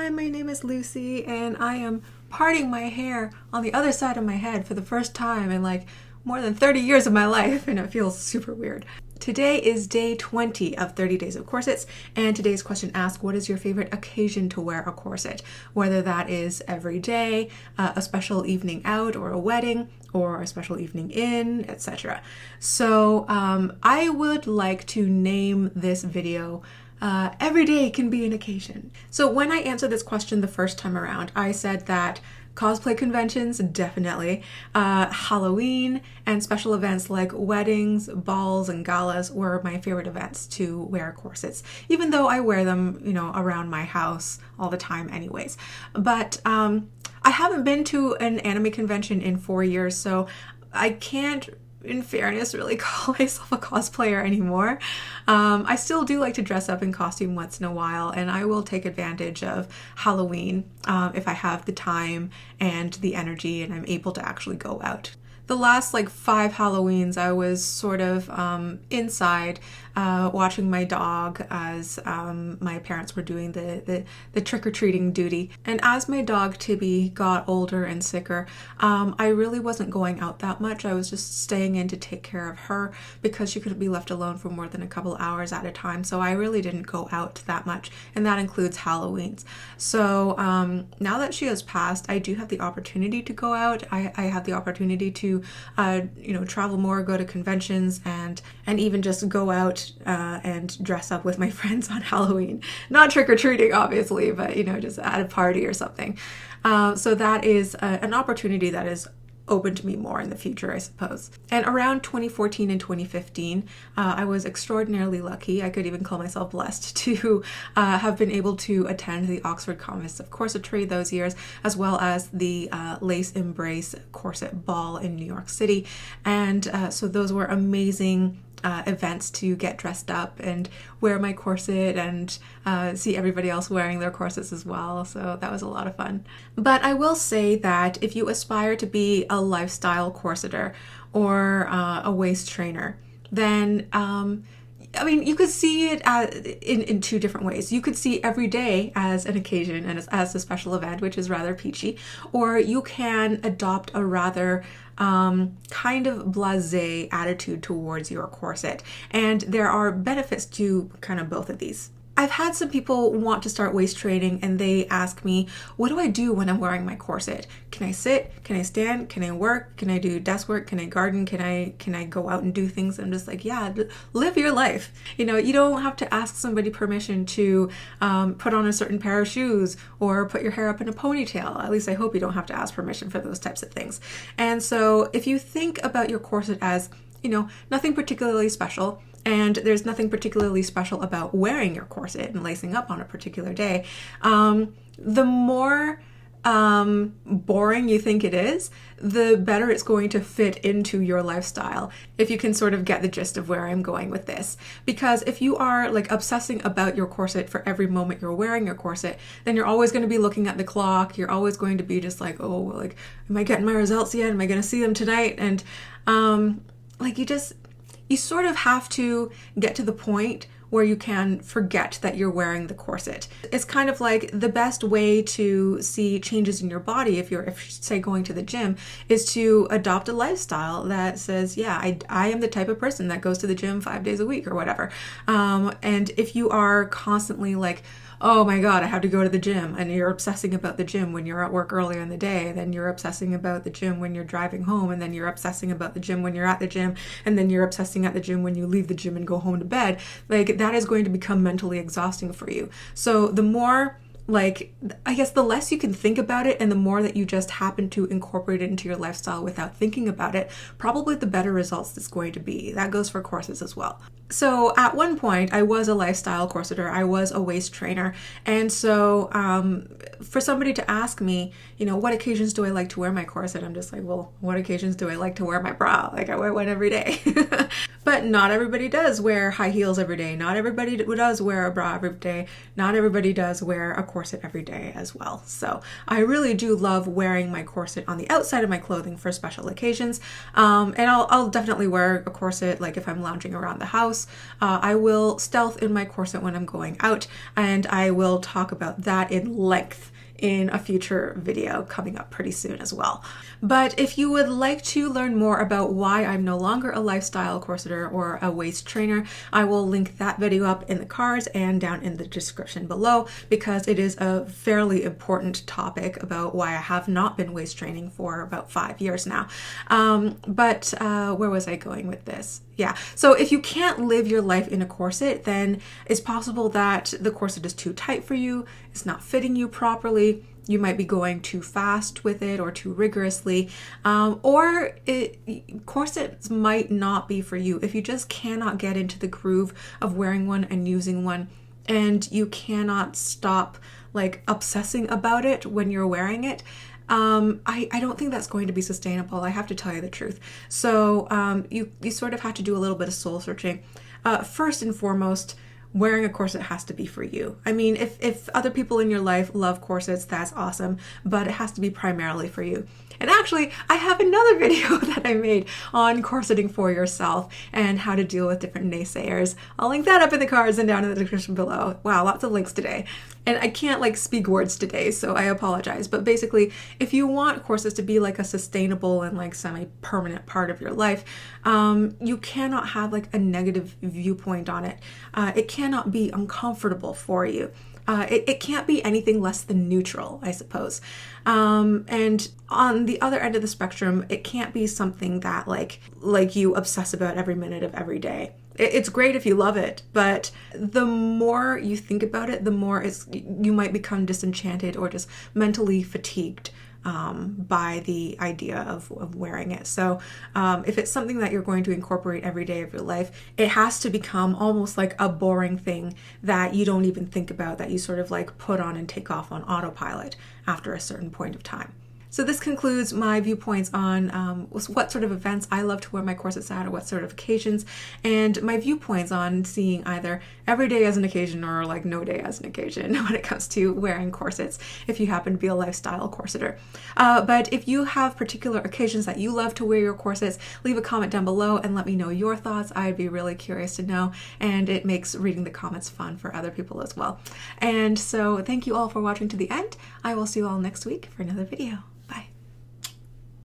Hi, my name is Lucy, and I am parting my hair on the other side of my head for the first time in like more than 30 years of my life, and it feels super weird. Today is day 20 of 30 days of corsets, and today's question asks, what is your favorite occasion to wear a corset? Whether that is every day, a special evening out, or a wedding, or a special evening in, etc. So I would like to name this video every day can be an occasion. So when I answered this question the first time around, I said that cosplay conventions, definitely, Halloween, and special events like weddings, balls, and galas were my favorite events to wear corsets, even though I wear them, around my house all the time anyways. But I haven't been to an anime convention in 4 years, so I can't, in fairness, really call myself a cosplayer anymore. I still do like to dress up in costume once in a while, and I will take advantage of Halloween if I have the time and the energy and I'm able to actually go out. The last 5 Halloweens I was sort of inside watching my dog as my parents were doing the trick-or-treating duty. And as my dog Tibby got older and sicker, I really wasn't going out that much. I was just staying in to take care of her because she couldn't be left alone for more than a couple hours at a time. So I really didn't go out that much, and that includes Halloweens. So now that she has passed, I do have the opportunity to go out. I have the opportunity to travel more, go to conventions, and even just go out and dress up with my friends on Halloween. Not trick-or-treating, obviously, but just at a party or something. So that is an opportunity that is open to me more in the future, I suppose. And around 2014 and 2015, I was extraordinarily lucky. I could even call myself blessed to have been able to attend the Oxford Congress of Corsetry those years, as well as the Lace Embrace Corset Ball in New York City. And so those were amazing events to get dressed up and wear my corset and see everybody else wearing their corsets as well. So that was a lot of fun. But I will say that if you aspire to be a lifestyle corseter or a waist trainer, then you could see it in 2 different ways. You could see every day as an occasion and as a special event, which is rather peachy, or you can adopt a rather kind of blasé attitude towards your corset. And there are benefits to kind of both of these. I've had some people want to start waist training and they ask me, what do I do when I'm wearing my corset? Can I sit? Can I stand? Can I work? Can I do desk work? Can I garden? Can I go out and do things? I'm just like, yeah, live your life. You don't have to ask somebody permission to put on a certain pair of shoes or put your hair up in a ponytail. At least I hope you don't have to ask permission for those types of things. And so if you think about your corset as, nothing particularly special, and there's nothing particularly special about wearing your corset and lacing up on a particular day, the more boring you think it is, the better it's going to fit into your lifestyle, if you can sort of get the gist of where I'm going with this. Because if you are obsessing about your corset for every moment you're wearing your corset, then you're always going to be looking at the clock. You're always going to be just like, am I getting my results yet? Am I going to see them tonight? And you sort of have to get to the point where you can forget that you're wearing the corset. It's kind of like the best way to see changes in your body if say going to the gym is to adopt a lifestyle that says, yeah, I am the type of person that goes to the gym 5 days a week or whatever. And if you are constantly oh my God, I have to go to the gym, and you're obsessing about the gym when you're at work earlier in the day, then you're obsessing about the gym when you're driving home, and then you're obsessing about the gym when you're at the gym, and then you're obsessing at the gym when you leave the gym and go home to bed, that is going to become mentally exhausting for you. So the more I guess the less you can think about it and the more that you just happen to incorporate it into your lifestyle without thinking about it, probably the better results it's going to be. That goes for corsets as well. So at one point, I was a lifestyle corseter. I was a waist trainer. And so for somebody to ask me, what occasions do I like to wear my corset? I'm just like, well, what occasions do I like to wear my bra? I wear one every day. But not everybody does wear high heels every day. Not everybody does wear a bra every day. Not everybody does wear a corset corset every day as well. So I really do love wearing my corset on the outside of my clothing for special occasions. And I'll definitely wear a corset like if I'm lounging around the house. I will stealth in my corset when I'm going out, and I will talk about that in length in a future video coming up pretty soon as well. But if you would like to learn more about why I'm no longer a lifestyle corseter or a waist trainer, I will link that video up in the cards and down in the description below, because it is a fairly important topic about why I have not been waist training for about 5 years now. But where was I going with this? Yeah, so if you can't live your life in a corset, then it's possible that the corset is too tight for you, it's not fitting you properly, you might be going too fast with it or too rigorously, corsets might not be for you. If you just cannot get into the groove of wearing one and using one, and you cannot stop like obsessing about it when you're wearing it, I don't think that's going to be sustainable. I have to tell you the truth. So you sort of have to do a little bit of soul searching. First and foremost, wearing a corset has to be for you. I mean, if other people in your life love corsets, that's awesome, but it has to be primarily for you. And actually, I have another video that I made on corseting for yourself and how to deal with different naysayers. I'll link that up in the cards and down in the description below. Wow, lots of links today. And I can't like speak words today, so I apologize. But basically, if you want corsets to be like a sustainable and like semi-permanent part of your life, you cannot have like a negative viewpoint on it. It cannot be uncomfortable for you. It can't be anything less than neutral, I suppose. And on the other end of the spectrum, it can't be something that like you obsess about every minute of every day. It's great if you love it, but the more you think about it, the more you might become disenchanted or just mentally fatigued by the idea of wearing it. So if it's something that you're going to incorporate every day of your life, it has to become almost like a boring thing that you don't even think about, that you sort of like put on and take off on autopilot after a certain point of time. So this concludes my viewpoints on what sort of events I love to wear my corsets at, or what sort of occasions, and my viewpoints on seeing either every day as an occasion or like no day as an occasion when it comes to wearing corsets, if you happen to be a lifestyle corseter. But if you have particular occasions that you love to wear your corsets, leave a comment down below and let me know your thoughts. I'd be really curious to know, and it makes reading the comments fun for other people as well. And so thank you all for watching to the end. I will see you all next week for another video.